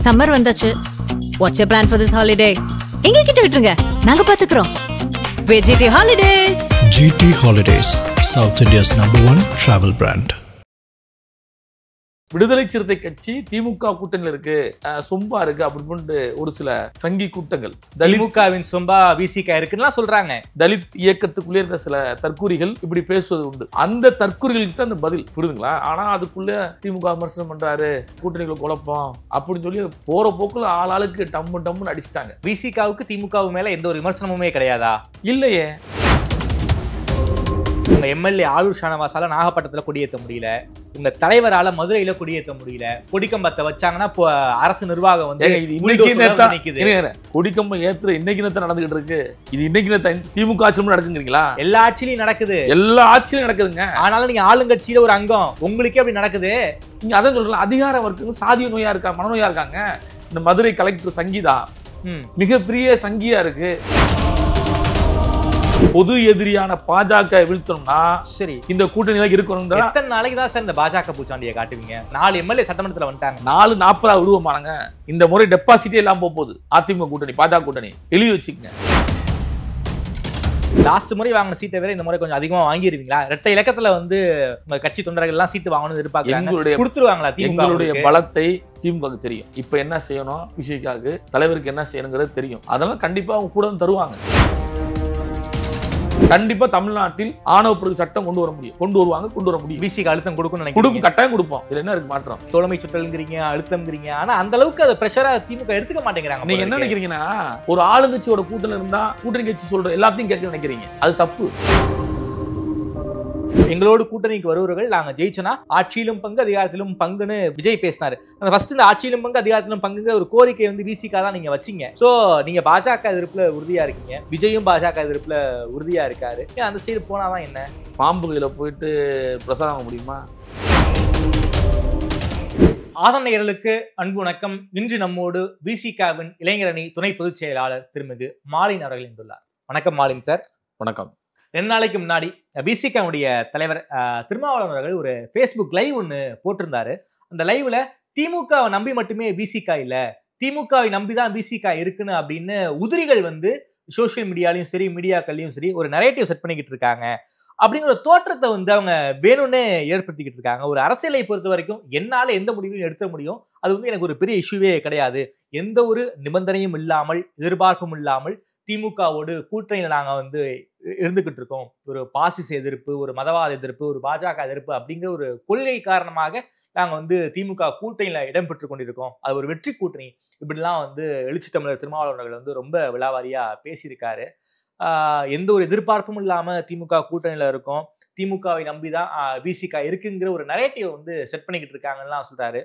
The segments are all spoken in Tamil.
சம்மர் வந்தாச்சு. What's your plan for this holiday? எங்க கிட்ட விட்டுருங்க, நாங்க பாத்துக்கிறோம். GT Holidays. GT Holidays, South India's #1 travel brand. விடுதலை சிறுத்தை கட்சி திமுக கூட்டணியில் இருக்கு, சொம்பா இருக்கு அப்படின்னு ஒரு சில சங்கி கூட்டங்கள் திமுகவின் சொம்பா விசிக இருக்குன்னு சொல்றாங்க. தலித் இயக்கத்துக்குள்ளே இருந்த சில தற்கூரிகள் இப்படி பேசுவது உண்டு. அந்த தற்கூரிகளுக்கு தான் அந்த பதில், புரியுதுங்களா? ஆனா அதுக்குள்ள திமுக விமர்சனம் பண்றாரு, கூட்டணிகளை குழப்பம் அப்படின்னு சொல்லி போற போக்குல ஆளாளுக்கு டம்முன்னு அடிச்சிட்டாங்க. விசிகாவுக்கு திமுக மேல எந்த ஒரு விமர்சனமுமே கிடையாதா? இல்லையே. உங்க எம்எல்ஏ ஆளூர் ஷானவாசால நாகப்பட்டினத்துல கொடியேற்ற முடியல, உங்க தலைவரால மதுரையில கொடியேற்ற முடியல. கொடிக்கம்பத்தை வச்சாங்கன்னா அரசு நிர்வாகம் வந்து கொடிக்கம்பம் ஏத்துற இன்னைக்கு நடந்துகிட்டு இருக்கு. இது இன்னைக்கு திமுக ஆட்சியும் நடக்குங்கிறீங்களா? எல்லா ஆட்சியிலும் நடக்குது, எல்லா ஆட்சியிலும் நடக்குதுங்க. ஆனாலும் நீங்க ஆளுங்கட்சியில ஒரு அங்கம், உங்களுக்கே அப்படி நடக்குது. நீங்க அதான் சொல்றீங்களா, அதிகாரம் இருக்குங்க, சாதிய நோயா இருக்கா, மனநோயா இருக்காங்க. இந்த மதுரை கலெக்டர் சங்கீதா மிகப்பெரிய சங்கியா இருக்கு. பொது எதிரியான பாஜக வீழ்த்தணும்னா சரி, இந்த கூட்டணி தான் இருக்கணும். எத்தனை நாளைக்கு தான் சார் இந்த பாஜக பூச்சாண்டியை காட்டுவீங்க? 4 எம்எல்ஏ சட்டமன்றத்தில் வந்துட்டாங்க, 440 உருவமானாங்க. இந்த முறை டெபாசிட்டே இல்லாம போகுது அதிமுக கூட்டணி, பாஜக கூட்டணி. எழுதி வச்சுக்கங்க. லாஸ்ட் முறை வாங்கின சீட்டை வேற இந்த முறை கொஞ்சம் அதிகமா வாங்கிடுவீங்களா? இரட்டை இலக்கத்துல வந்து கட்சி தொண்டர்கள் எல்லாம் சீட்டு வாங்கணும்னு எதிர்பார்க்கறாங்க, கொடுத்துருவாங்களா? எங்களுடைய பலத்தை திமுக தெரியும். இப்ப என்ன செய்யணும், விசிகாவுக்கு தலைவருக்கு என்ன செய்யணுங்கிறது தெரியும். அதெல்லாம் கண்டிப்பா அவங்க கூட தருவாங்க. கண்டிப்பா தமிழ்நாட்டில் ஆணவ படுகொலை சட்டம் கொண்டு வர முடியும். விசிக அழுத்தம் கொடுக்கும், கட்டாயம் கொடுப்போம். இதுல என்ன இருக்கு மாற்றம்? தோழமை சுற்றல்ங்கிறீங்க, அழுத்தம்ங்கிறீங்க, ஆனா அந்த அளவுக்கு அதை பிரஷரா திமுக எடுத்துக்க மாட்டேங்கிறாங்க. நீங்க என்ன நினைக்கிறீங்கன்னா, ஒரு ஆளுங்கட்சியோட கூட்டணியில இருந்தா கூட்டணி கட்சி சொல்ற எல்லாத்தையும் கேட்க நினைக்கிறீங்க, அது தப்பு. எங்களோடு கூட்டணிக்கு வருவர்கள் நாங்க ஜெயிச்சோன்னா ஆட்சியிலும் பங்கு அதிகாரத்திலும் பங்குன்னு விஜய் பேசினாரு. அந்த ஃபர்ஸ்ட் இந்த ஆட்சியிலும் பங்கு அதிகாரத்திலும் பங்குங்க ஒரு கோரிக்கை வந்து விசிகா தான் நீங்க வச்சீங்க. சோ நீங்க பாஜக எதிர்ப்புல உறுதியா இருக்கீங்க, விஜயும் பாஜக எதிர்ப்புல உறுதியா இருக்காரு. அந்த சைடு போனாதான் என்ன? பாம்புகளை போயிட்டு பிரசாதம் முடியுமா? ஆதன் நேயர்களுக்கு அன்பு வணக்கம். இன்று நம்மோடு விசிகாவின் இளைஞரணி துணை பொதுச் செயலாளர் திருமிகு மாலின் அவர்கள் இருந்துள்ளார். வணக்கம் மாலின் சார். வணக்கம். 2 நாளைக்கு முன்னாடி விசிகாவுடைய தலைவர் திருமாவளவன் அவர்கள் ஒரு ஃபேஸ்புக் லைவ் ஒன்று போட்டிருந்தாரு. அந்த லைவ்ல திமுகவை நம்பி மட்டுமே விசிகா இல்ல, திமுகவை நம்பிதான் விசிகா இருக்குன்னு அப்படின்னு உதிரிகள் வந்து சோசியல் மீடியாலையும் சரி மீடியாக்கள்லையும் சரி ஒரு நரேட்டிவ் செட் பண்ணிக்கிட்டு இருக்காங்க. அப்படிங்கிற ஒரு தோற்றத்தை வந்து அவங்க வேணும்னே ஏற்படுத்திக்கிட்டு இருக்காங்க. ஒரு அரசியலை பொறுத்த வரைக்கும் என்னால எந்த முடிவையும் எடுக்க முடியும், அது வந்து எனக்கு ஒரு பெரிய இஷ்யூவே கிடையாது. எந்த ஒரு நிபந்தனையும் இல்லாமல் எதிர்பார்ப்பும் இல்லாமல் திமுகவோடு கூட்டணியில் நாங்கள் வந்து இருந்துகிட்டு இருக்கோம். ஒரு பாசிச எதிர்ப்பு, ஒரு மதவாத எதிர்ப்பு, ஒரு பாஜக எதிர்ப்பு அப்படிங்கிற ஒரு கொள்கை காரணமாக நாங்கள் வந்து திமுக கூட்டணியில் இடம்பெற்று கொண்டிருக்கோம். அது ஒரு வெற்றி கூட்டணி. இப்படிலாம் வந்து எழுச்சி தமிழர் திருமாவளவர்கள் வந்து ரொம்ப விலாவாரியா பேசியிருக்காரு. எந்த ஒரு எதிர்பார்ப்பும் இல்லாமல் திமுக கூட்டணியில் இருக்கோம், திமுகவை நம்பிதான் விசிகா இருக்குங்கிற ஒரு நரேட்டிவ் வந்து செட் பண்ணிக்கிட்டு இருக்காங்கன்னு சொல்றாரு.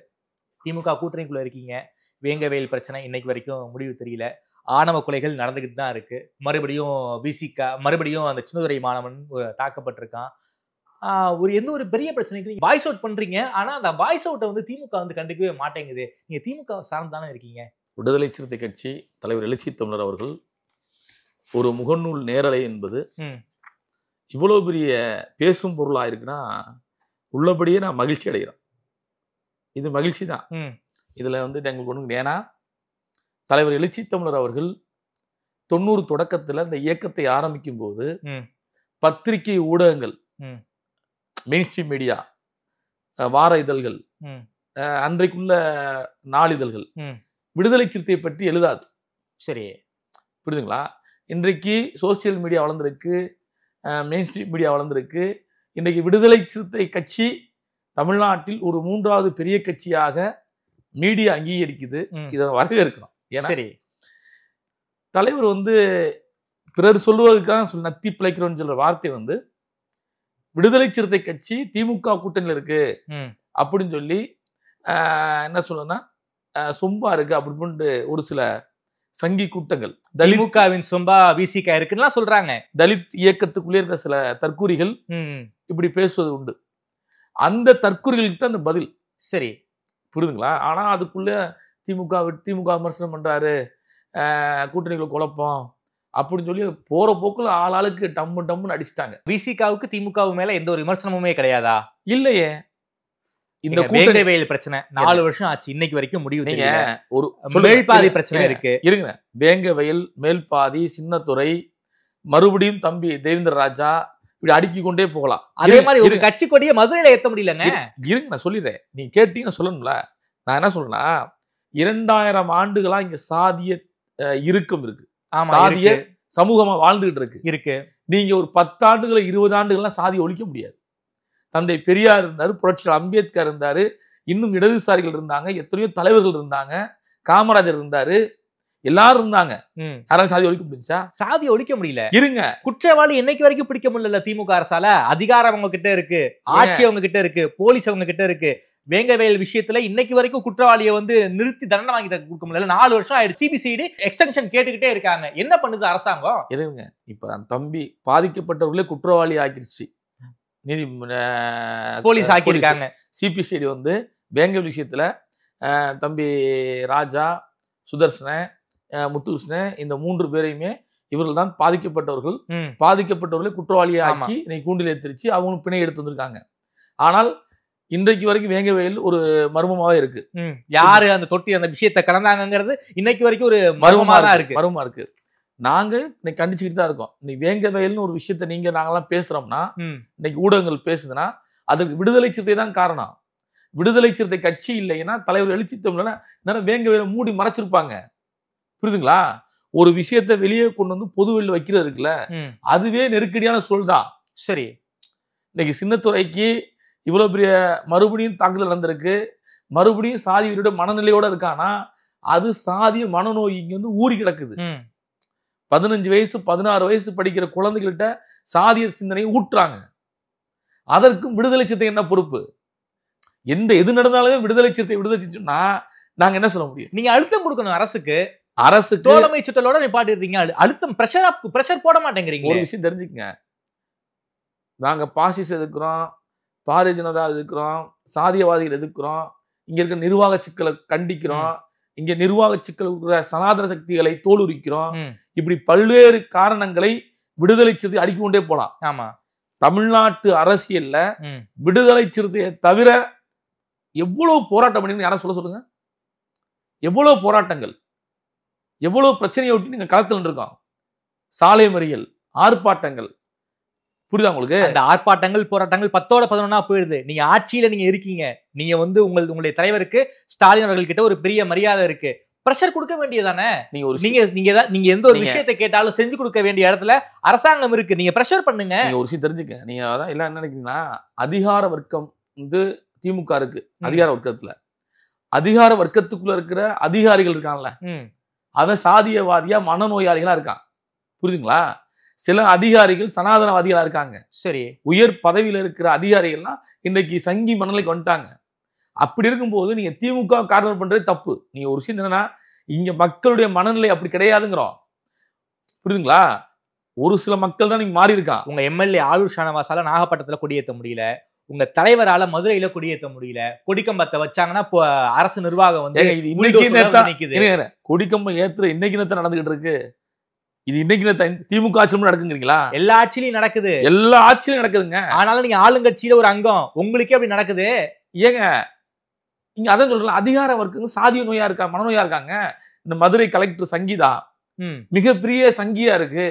திமுக கூட்டணிக்குள்ள இருக்கீங்க, வேங்கவேல் பிரச்சனை இன்னைக்கு வரைக்கும் முடிவு தெரியல, ஆணவ கொலைகள் நடந்துகிட்டு தான் இருக்கு, மறுபடியும் விசிகா, மறுபடியும் அந்த சின்னதுரை மாணவன் தாக்கப்பட்டிருக்கான். ஒரு எந்த ஒரு பெரிய பிரச்சனைக்கு நீங்க வாய்ஸ் அவுட் பண்றீங்க, ஆனா அந்த வாய்ஸ் அவுட்டை வந்து திமுக வந்து கண்டுக்கவே மாட்டேங்குது. நீங்க திமுக சார்ந்து தானே இருக்கீங்க. விடுதலை சிறுத்தை கட்சி தலைவர் எழுச்சி தமிழர் அவர்கள் ஒரு முகநூல் நேரலை என்பது இவ்வளவு பெரிய பேசும் பொருளா இருக்குன்னா உள்ளபடியே நான் மகிழ்ச்சி அடைகிறேன். இது மகிழ்ச்சி தான். இதுல வந்து எங்களுக்கு ஒண்ணு, ஏன்னா தலைவர் எழுச்சி தமிழர் அவர்கள் 90 தொடக்கத்துல இந்த இயக்கத்தை ஆரம்பிக்கும் போது பத்திரிகை ஊடகங்கள், மெயின் ஸ்ட்ரீம் மீடியா, வார இதழ்கள், அன்றைக்குள்ள நாளிதழ்கள் விடுதலை சிறுத்தையை பற்றி எழுதாது. சரி, புரியுதுங்களா? இன்றைக்கு சோசியல் மீடியா வளர்ந்துருக்கு, மெயின் ஸ்ட்ரீம் மீடியா வளர்ந்துருக்கு. இன்றைக்கு விடுதலை சிறுத்தை கட்சி தமிழ்நாட்டில் ஒரு 3வது பெரிய கட்சியாக மீடியா அங்கீகரிக்குது. இதை வரவேற்கணும். ஏன்னா தலைவர் வந்து பிறர் சொல்லுவதற்காக நத்தி பிழைக்கிறோன்னு சொல்ற வார்த்தை வந்து விடுதலை சிறுத்தை கட்சி திமுக கூட்டணியில் இருக்கு அப்படின்னு சொல்லி என்ன சொல்லுன்னா சொம்பா இருக்கு அப்படின்னு ஒரு சில சங்கி கூட்டங்கள், திமுகவின் சொம்பா விசிகா இருக்குன்னு சொல்றாங்க. தலித் இயக்கத்துக்குள்ளே இருந்த சில தற்கூரிகள் இப்படி பேசுவது உண்டு. அந்த தற்கூரிகளுக்கு தான் அந்த பதில். சரி, புரியுதுங்களா? ஆனா அதுக்குள்ள திமுக விமர்சனம் பண்றாரு, கூட்டணிகளை குழப்பம் அப்படின்னு சொல்லி போற போக்குல ஆளாளுக்கு டம்முன்னு அடிச்சிட்டாங்க. விசிகாவுக்கு திமுக மேல எந்த ஒரு விமர்சனமுமே கிடையாதா? இல்லையே. இந்த வேங்கை வயல் பிரச்சனை 4 வருஷம் ஆச்சு, இன்னைக்கு வரைக்கும் முடிவு நீங்க தெரியல. ஒரு மேல்பாதி பிரச்சனை இருக்கு. இருங்க, வேங்க வயல், மேல்பாதி, சின்னத்துறை, மறுபடியும் தம்பி தேவேந்திர ராஜா, இப்படி அடுக்கி கொண்டே போகலாம். அதே மாதிரி ஒரு கட்சி கொடியை மதுரையில ஏத்த முடியலங்க. இருங்க, நான் சொல்லிடுறேன், நீ கேட்டீங்கன்னு சொல்லணும்ல. நான் என்ன சொல்றேன்னா, 2000 ஆண்டுகளா இங்க சாதிய இறுக்கம் இருக்கு, சாதிய சமூகமா வாழ்ந்துகிட்டு இருக்கு. நீங்க ஒரு 10 ஆண்டுகள் 20 ஆண்டுகள்லாம் சாதியை ஒழிக்க முடியாது. தந்தை பெரியார் இருந்தாரு, புரட்சியாளர் அம்பேத்கர் இருந்தாரு, இன்னும் இடதுசாரிகள் இருந்தாங்க, எத்தனையோ தலைவர்கள் இருந்தாங்க, காமராஜர் இருந்தாரு, எல்லாரும் இருந்தாங்க. யாராவது சாதி ஒழிக்க முடிஞ்சா? சாதி ஒழிக்க முடியல. இருங்க, குற்றவாளி என்னைக்கு வரைக்கும் பிடிக்க முடியல திமுக அரசால. அதிகாரம் அவங்க கிட்ட இருக்கு, ஆட்சி அவங்க கிட்ட இருக்கு, போலீஸ் அவங்க கிட்ட இருக்கு. வேங்க வயல் விஷயத்துல இன்னைக்கு வரைக்கும் குற்றவாளியை நிறுத்தி தண்டனை வாங்கி கொடுக்க முடியல. 4 வருஷம் ஆயிடுச்சு. சிபிசிஐடி எக்ஸ்டென்ஷன் கேட்டுக்கிட்டே இருக்காங்க. என்ன பண்ணுது அரசாங்கம்? இருங்க, இப்ப தம்பி பாதிக்கப்பட்டவர்களே குற்றவாளி ஆக்கிருச்சு, நீதி போலீஸ் ஆக்கியிருக்காங்க. சிபிசிஐடி வேங்க விஷயத்துல தம்பி ராஜா, சுதர்சன, முத்துகிருஷ்ணன், இந்த 3 பேரையுமே இவர்கள் தான் பாதிக்கப்பட்டவர்கள். பாதிக்கப்பட்டவர்களை குற்றவாளியை ஆக்கி இன்னைக்கு கூண்டில் ஏற்றிருச்சு, அவங்களும் பிணை எடுத்து வந்திருக்காங்க. ஆனால் இன்றைக்கு வரைக்கும் வேங்க வயல் ஒரு மர்மமாவே இருக்கு. யாரு அந்த தொட்டி அந்த விஷயத்தை கலந்தாங்கிறது இன்னைக்கு வரைக்கும் ஒரு மர்மமா இருக்கு. நாங்க இன்னைக்கு கண்டிச்சுக்கிட்டு தான் இருக்கோம். இன்னைக்கு வேங்க வயல்னு ஒரு விஷயத்த நாங்கெல்லாம் பேசுறோம்னா, இன்னைக்கு ஊடகங்கள் பேசுதுன்னா அதுக்கு விடுதலை சிறுத்தை தான் காரணம். விடுதலை சிறுத்தை கட்சி இல்லைன்னா தலைவர் எழுச்சி தமிழ் வேங்க வயலை மூடி மறைச்சிருப்பாங்க. புரியுதுங்களா? ஒரு விஷயத்த வெளியே கொண்டு பொது வெளியில் வைக்கிறது இருக்குல்ல, அதுவே நெருக்கடியான சூழல் தான். சரி, இன்னைக்கு சின்னத்துறைக்கு இவ்வளவு பெரிய மறுபடியும் தாக்குதல் நடந்திருக்கு, மறுபடியும் சாதி வீரோட மனநிலையோட இருக்கானா, அது சாதிய மனநோய் இங்க ஊறி கிடக்குது. 15 வயசு 16 வயசு படிக்கிற குழந்தைகள்கிட்ட சாதிய சிந்தனையை ஊட்டுறாங்க. அதற்கும் விடுதலை சிறுத்தை என்ன பொறுப்பு? எது நடந்தாலுமே விடுதலை சிறுத்தை நாங்க என்ன சொல்ல முடியும்? நீங்க அழுத்தம் கொடுக்கணும் அரசுக்கு. தோழமை சுத்தலோட நிப்பாட்டிடுறீங்க, அழுத்தம் பிரஷர் போட மாட்டேங்கிறீங்க. ஒரு விஷயம் தெரிஞ்சுக்கங்க, நாங்க பாசிசம் எதிர்க்கிறோம், பாரதிய ஜனதா எதிர்க்கிறோம், சாதியவாதிகள் எதிர்க்கிறோம், இங்க இருக்க நிர்வாக சிக்கலை கண்டிக்கிறோம், இங்க நிர்வாக சிக்கல் சனாதன சக்திகளை தோலுரிக்கிறோம். இப்படி பல்வேறு காரணங்களை விடுதலை சிறுத்தை அடுக்கி கொண்டே போலாம். ஆமா, தமிழ்நாட்டு அரசியல்ல விடுதலை சிறுத்தையை தவிர எவ்வளவு போராட்டம் பண்ணி யாரும் சொல்லுங்க. எவ்வளவு போராட்டங்கள், எவ்வளவு பிரச்சனையை விட்டு நீங்க களத்தில் இருக்கோம். சாலை மறியல், ஆர்ப்பாட்டங்கள், புரியுதா உங்களுக்கு? அந்த ஆர்ப்பாட்டங்கள் போராட்டங்கள் 10ஓட 11 போயிடுது. நீங்க ஆட்சியில நீங்க இருக்கீங்க, நீங்க உங்களுடைய தலைவருக்கு ஸ்டாலின் அவர்கள் கிட்ட ஒரு பெரிய மரியாதை இருக்கு, பிரஷர் கொடுக்க வேண்டியதானே? நீங்க எந்த ஒரு விஷயத்தை கேட்டாலும் செஞ்சு கொடுக்க வேண்டிய இடத்துல அரசாங்கம் இருக்கு, நீங்க பிரஷர் பண்ணுங்க. நீங்க ஒரு விஷயம் தெரிஞ்சுக்க, நீங்க அதான் எல்லாம் என்ன நினைக்கிறீங்கன்னா, அதிகார வர்க்கம் திமுக இருக்கு, அதிகார வர்க்கத்துல அதிகார வர்க்கத்துக்குள்ள இருக்கிற அதிகாரிகள் இருக்கான்ல, அவன் சாதியவாதியா மனநோயாளிகளா இருக்கான். புரியுதுங்களா? சில அதிகாரிகள் சனாதனவாதிகளா இருக்காங்க. சரி, உயர் பதவியில இருக்கிற அதிகாரிகள்லாம் இன்னைக்கு சங்கி மனநிலைக்கு வந்துட்டாங்க. அப்படி இருக்கும்போது நீங்க திமுக கார்னர் பண்றது தப்பு. நீங்க ஒரு விஷயம் என்னன்னா, இங்க மக்களுடைய மனநிலை அப்படி கிடையாதுங்கிறோம். புரியுதுங்களா? ஒரு சில மக்கள் தான் நீங்க மாறி இருக்கான். உங்க எம்எல்ஏ ஆளூர் ஷானவாஸால நாகப்பட்டினத்துல கொடியேற்ற முடியல, உங்க தலைவரால மதுரையில கொடியேற்ற முடியல. கொடிக்கம்பத்தை வச்சாங்கன்னா அரசு நிர்வாகம் கொடிக்கம்பம் ஏத்துற இன்னைக்கு நேரத்தை நடந்துகிட்டு இருக்கு. இது இன்னைக்கு திமுக ஆட்சியிலும் நடக்குங்கிறீங்களா? எல்லா ஆட்சியிலும் நடக்குது, எல்லா ஆட்சியிலும் நடக்குதுங்க. ஆனாலும் நீங்க ஆளுங்கட்சியில ஒரு அங்கம், உங்களுக்கே அப்படி நடக்குது. ஏங்க இங்க அதான் சொல்றேன், அதிகார வர்க்கம் சாதிய நோயா இருக்கா, மனநோயா இருக்காங்க. இந்த மதுரை கலெக்டர் சங்கீதா மிகப்பெரிய சங்கியா இருக்கு.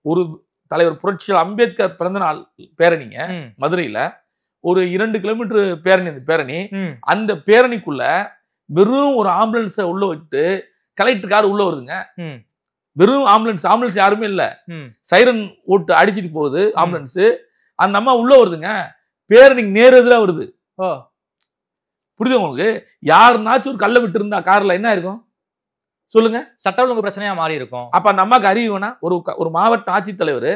ஒரு தலைவர் புரட்சியாளர் அம்பேத்கர் பிறந்த நாள் பேரணிங்க மதுரையில, ஒரு 2 கிலோமீட்டர் பேரணி. அந்த பேரணி, அந்த பேரணிக்குள்ள வெறும் ஒரு ஆம்புலன்ஸ உள்ள விட்டு கலெக்டர் கார் உள்ள வருதுங்க. வெறும் ஆம்புலன்ஸ் யாருமே இல்ல, சைரன் ஓட்டு அடிச்சிட்டு போகுது ஆம்புலன்ஸ். அந்த அம்மா உள்ள வருதுங்க, பேரணிக்கு நேர் எதிரா வருது. புரியுது உங்களுக்கு? யாருனாச்சும் ஒரு கல்ல விட்டு இருந்தா கார்ல என்ன இருக்கும் சொல்லுங்க? சட்ட ஒழுங்கு பிரச்சனையா மாறி இருக்கும். அப்ப அந்த அம்மாக்கு அறிவு வேணா? ஒரு மாவட்ட ஆட்சித்தலைவர்,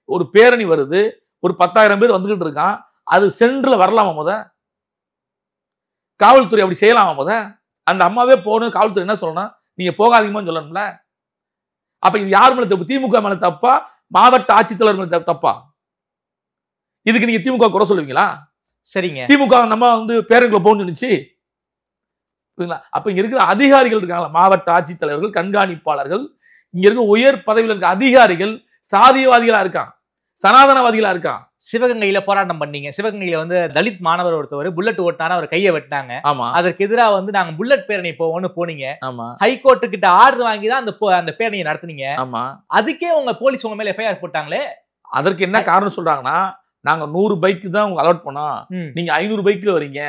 ஒரு பேரணி வருது, ஒரு 10,000 பேர் வந்துகிட்டு இருக்கான், அது சென்ட்ரல வரலாமா? முத காவல்துறை அப்படி செய்யலாமா? முத அந்த அம்மாவே போகணும், காவல்துறை என்ன சொல்லணும்? நீங்க போகாதீங்கன்னு சொல்லணும்ல. அப்ப இது யார் மேல தப்பு? திமுக மேல தப்பா, மாவட்ட ஆட்சித்தலைவர் மேல தப்பா? இதுக்கு நீங்க திமுக குறை சொல்லுவீங்களா? சரிங்க, திமுக நம்ம பேரணிக்குள்ள போகணும்னு நினைச்சு. அப்ப இங்க இருக்கிற அதிகாரிகள் இருக்காங்களா, மாவட்ட ஆட்சித்தலைவர்கள், கண்காணிப்பாளர்கள், இங்க இருக்க உயர் பதவியில் இருக்க அதிகாரிகள் சாதியவாதிகளா இருக்கான், சனாதனவாதிகளா இருக்கான். சிவகங்கையில போராட்டம் பண்ணீங்க. சிவகங்கையில வந்து தலித் மாணவர் ஒருத்தவர் புல்லட் ஓட்டினாரு, அவர் கையை வெட்டினாங்க. ஆமா அதற்கு எதிராக வந்து நாங்க புல்லட் பேரணி போவோம்னு போனீங்க. ஆமா ஹைகோர்ட்டு கிட்ட ஆர்டர் வாங்கி தான் அந்த பேரணியை நடத்துனீங்க. ஆமா. அதுக்கே உங்க போலீஸ் உங்க மேல எஃப்ஐஆர் போட்டாங்களே. அதற்கு என்ன காரணம் சொல்றாங்கன்னா, நாங்க 100 பைக்கு தான் உங்களுக்கு அலாட் பண்ணோம், நீங்க 500 பைக்ல வரீங்க.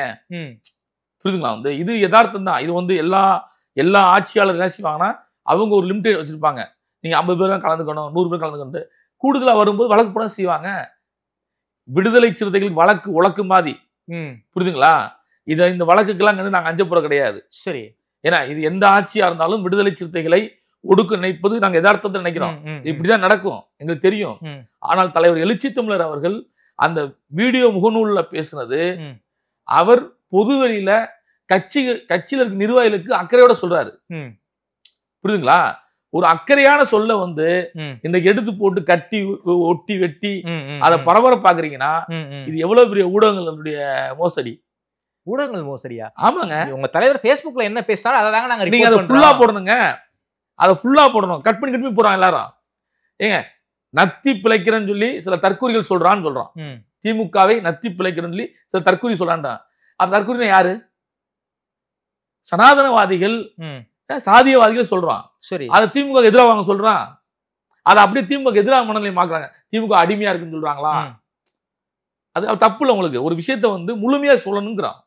புரியுதுங்களா? வந்து இது யதார்த்தம் தான். இது வந்து எல்லா ஆட்சியாளர் என்ன செய்வாங்கன்னா, அவங்க ஒரு லிமிட் வச்சிருப்பாங்க. நீங்க 50 பேர் தான் கலந்துக்கணும், 100 பேர் கலந்துக்கணும். கூடுதலா வரும்போது வழக்கு போட செய்வாங்க. விடுதலை சிறுத்தைகளுக்கு வழக்கு உலக்கு மாதிரி. புரியுதுங்களா? இந்த வழக்குக்கெல்லாம் நாங்க அஞ்ச போற கிடையாது. சரி, ஏன்னா இது எந்த ஆட்சியா இருந்தாலும் விடுதலை சிறுத்தைகளை ஒடுக்க நினைப்பது நாங்க யதார்த்தத்தை நினைக்கிறோம். இப்படிதான் நடக்கும், எங்களுக்கு தெரியும். ஆனால் தலைவர் எழுச்சி தமிழர் அவர்கள் அந்த வீடியோ முகநூல்ல பேசுனது, அவர் பொதுவெளியில கட்சியில இருக்க நிர்வாகிகளுக்கு அக்கறையோட சொல்றாரு. புரியுதுங்களா? ஒரு அக்கறையான சொல்ல வந்து இன்னைக்கு எடுத்து போட்டு கட்டி ஒட்டி வெட்டி அதை பரபரப்பாக்குறீங்கன்னா, இது எவ்வளவு பெரிய ஊடகங்களுடைய மோசடி. ஊடகங்கள் மோசடியா? ஆமாங்க. உங்க தலைவர் Facebookல என்ன பேசினாரோ அதை தாங்க நாங்க நீங்க அதை ஃபுல்லா போடணுங்க. அதை ஃபுல்லா போடணும். கட் பண்ணி போறாங்க எல்லாரும். ஏங்க, நத்தி பிழைக்கிறேன்னு சொல்லி சில தற்கூரிகள் சொல்றான். திமுகவை நத்தி பிழைக்கிறேன்னு சொல்லி சில தற்கூரி சொல்றான்டா. அந்த தற்கூரினா யாரு? சனாதனவாதிகள், சாதியவாதிகள் சொல்றான். சரி, அதை திமுக எதிராக வாங்க சொல்றான். அதை அப்படியே திமுக எதிராக மனநிலை மாக்குறாங்க. திமுக அடிமையா இருக்குன்னு சொல்றாங்களா? அது தப்பு இல்லை. உங்களுக்கு ஒரு விஷயத்த வந்து முழுமையா சொல்லணுங்கிறான்.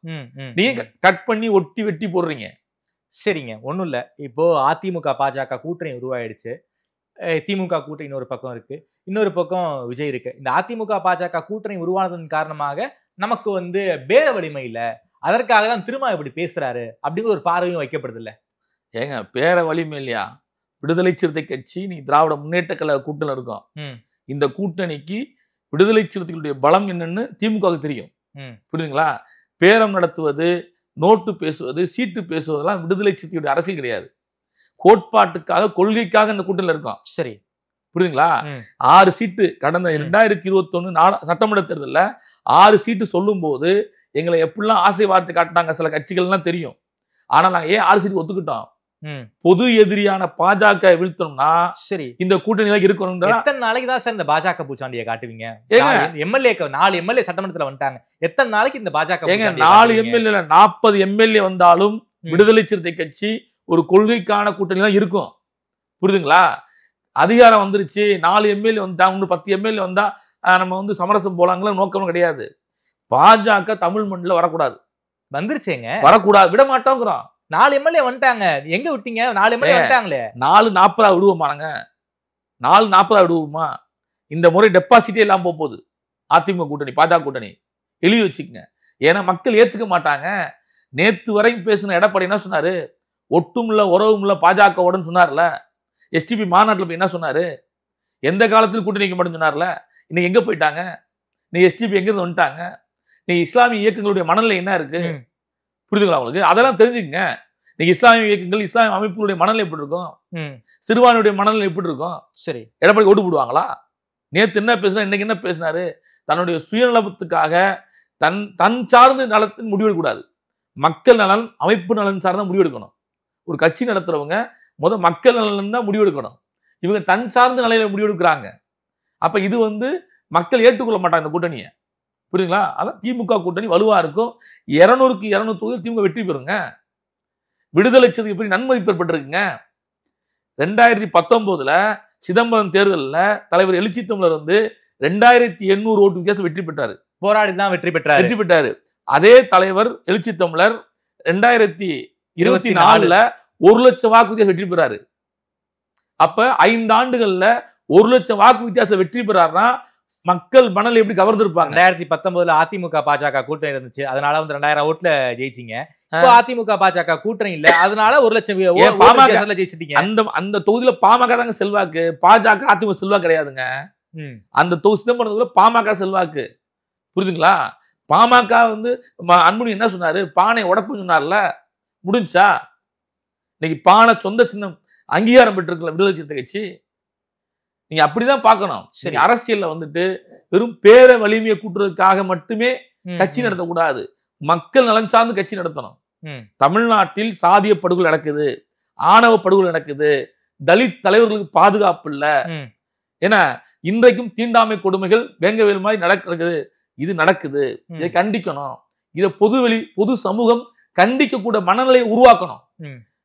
நீங்க கட் பண்ணி ஒட்டி வெட்டி போடுறீங்க. சரிங்க, ஒண்ணும் இல்ல. இப்போ அதிமுக பாஜக கூட்டணி உருவாயிடுச்சு. திமுக கூட்டணி இன்னொரு பக்கம் இருக்கு, இன்னொரு பக்கம் விஜய் இருக்கு. இந்த அதிமுக பாஜக கூட்டணி உருவானதன் காரணமாக நமக்கு வந்து பேர வலிமை இல்ல, அதற்காக தான் திரும்ப இப்படி பேசுறாரு அப்படிங்கிற ஒரு பார்வையும் வைக்கப்படுது இல்ல? ஏங்க, பேர வலிமை இல்லையா? விடுதலை சிறுத்தை கட்சி நீ திராவிட முன்னேற்ற கழக கூட்டணி இருக்கும். இந்த கூட்டணிக்கு விடுதலை சிறுத்தைகளுடைய பலம் என்னன்னு திமுகவுக்கு தெரியும். புரியுதுங்களா? பேரம் நடத்துவது, நோட்டு பேசுவது, சீட்டு பேசுவதெல்லாம் விடுதலை சிறுத்தையுடைய அரசியல் கிடையாது. கோட்பாட்டுக்காக, கொள்கைக்காக இந்த கூட்டணியில் இருக்கும். சரி, புரியுதுங்களா? 6 சீட்டு கடந்த 2021 சட்டமன்ற தேர்தலில் 6 சீட்டு சொல்லும் போது எங்களை எப்படிலாம் ஆசை வார்த்தை காட்டினாங்க சில கட்சிகள்லாம் தெரியும். ஆனா நாங்க ஏன் 6 சீட்டு ஒத்துக்கிட்டோம்? பொது எதிரியான பாஜக வீழ்த்தணும்னா சரி, இந்த கூட்டணி தான் இருக்கணும். எத்தனை நாளைக்கு தான் சார் இந்த பாஜக பூச்சாண்டியை காட்டுவீங்க? எம்எல்ஏ 4 எம்எல்ஏ சட்டமன்றத்தில் வந்துட்டாங்க. எத்தனை நாளைக்கு இந்த பாஜக? 4 எம்எல்ஏ 40 எம்எல்ஏ வந்தாலும் விடுதலை சிறுத்தை கட்சி ஒரு கொள்கைக்கான கூட்டணி தான் இருக்கும். புரியுதுங்களா? அதிகாரம் வந்துருச்சு, 4 எம்எல்ஏ வந்தா, 10 எம்எல்ஏ வந்தா நம்ம வந்து சமரசம் போலாங்களா நோக்கம் கிடையாது. பாஜக தமிழ் மண்ணில் வரக்கூடாது. வந்துருச்சேங்க, வரக்கூடாது, விட மாட்டோங்கிறோம். 4 எம்எல்ஏ வந்துட்டாங்க, எங்க விட்டீங்க? 4 எம்எல்ஏ வந்துட்டாங்களே. 440 விடுவோமாங்க? 440 விடுவோமா? இந்த முறை டெபாசிட்டே எல்லாம் போகுது அதிமுக கூட்டணி, பாஜக கூட்டணி. எழுதி வச்சுக்கங்க. ஏன்னா மக்கள் ஏத்துக்க மாட்டாங்க. நேத்து வரைக்கும் பேசின எடப்பாடி என்ன சொன்னாரு? ஒட்டுமில்ல உறவுமில்ல பாஜகவுடன் சொன்னார்ல. எஸ்டிபி மாநாட்டில் போய் என்ன சொன்னாரு? எந்த காலத்தில் கூட்டணி நிற்க மாட்டேன்னு சொன்னார்ல. இன்னைக்கு எங்க போயிட்டாங்க? நீ எஸ்டிபி எங்க இருந்து வந்துட்டாங்க? நீ இஸ்லாமிய இயக்கங்களுடைய மனநிலை என்ன இருக்கு? புரியுதுங்களா உங்களுக்கு? அதெல்லாம் தெரிஞ்சுக்கங்க. நீங்க இஸ்லாமிய இயக்கங்கள், இஸ்லாமிய அமைப்புகளுடைய மனநிலை எப்படி இருக்கும்? சிறுபான்மையுடைய மனநிலை எப்படி இருக்கும்? சரி, எடப்பாடி ஓட்டு போடுவாங்களா? நேத்து என்ன பேசினா, இன்னைக்கு என்ன பேசினாரு? தன்னுடைய சுயநலத்துக்காக தன் சார்ந்த நலத்தின் முடிவெடுக்கக்கூடாது. மக்கள் நலன், அமைப்பு நலன் சார்ந்த முடிவெடுக்கணும். ஒரு கட்சி நடத்துறவங்க மக்கள் நலன் தான் முடிவெடுக்கணும். இவங்க தன் சார்ந்த நிலையில முடிவெடுக்கிறாங்க. அப்ப இது வந்து மக்கள் ஏற்றுக்கொள்ள மாட்டாங்க இந்த கூட்டணியை. புரியுதுங்களா? அதான் திமுக கூட்டணி வலுவா இருக்கும். 200க்கு 200 தொகுதியில் திமுக வெற்றி பெறுங்க. விடுதலை சிறுத்தை எப்படி நன்மதிப்பு ஏற்பட்டிருக்குங்க. 2019 சிதம்பரம் தேர்தலில் தலைவர் எழுச்சி தமிழர் வந்து 2800 ஓட்டு வித்தியாசம் வெற்றி பெற்றாரு. போராடி தான் வெற்றி பெற்றாரு. அதே தலைவர் எழுச்சி தமிழர் 2024 1 லட்சம் வாக்கு வித்தியாசம் வெற்றி பெறாரு. அப்ப 5 ஆண்டுகள்ல 1 லட்சம் வாக்கு வித்தியாசம் வெற்றி பெறாருன்னா மக்கள் மனநிலை எப்படி கவர்ந்திருப்பாங்க? 2019 அதிமுக பாஜக கூட்டணி இருந்துச்சு, அதனால வந்து 2000 ஓட்டுல ஜெயிச்சிங்க. இப்போ அதிமுக பாஜக கூட்டணி இல்ல, அதனால 1 லட்சம் ஜெயிச்சிட்டீங்க. அந்த தொகுதியில பாமக தாங்க செல்வாக்கு, பாஜக அதிமுக செல்வாக்கு கிடையாதுங்க. அந்த தொகுதி சிதம்பரத்துல பாமக செல்வாக்கு. புரியுதுங்களா? பாமக வந்து அன்புமணி என்ன சொன்னாரு? பானை உடப்புன்னு சொன்னார்ல, முடிஞ்சா? இன்னைக்கு பானை சொந்த சின்னம் அங்கீகாரம் பெற்றிருக்கல விடுதலை சிறுத்தை கட்சி. நீங்க அப்படிதான் பார்க்கணும். சரி, அரசியல்ல வந்துட்டு வெறும் பேர வலிமையை கூட்டுறதுக்காக மட்டுமே கட்சி நடத்தக்கூடாது. மக்கள் நலன் சார்ந்து கட்சி நடத்தணும். தமிழ்நாட்டில் சாதிய படுகொலை நடக்குது, ஆணவ படுகொலை நடக்குது, தலித் தலைவர்களுக்கு பாதுகாப்பு இல்ல. ஏன்னா இன்றைக்கும் தீண்டாமை கொடுமைகள் வேங்கவேல் மாதிரி நடக்கிறது. இது நடக்குது, இதை கண்டிக்கணும். இதை பொது சமூகம் கண்டிக்கக்கூட மனநிலையை உருவாக்கணும்.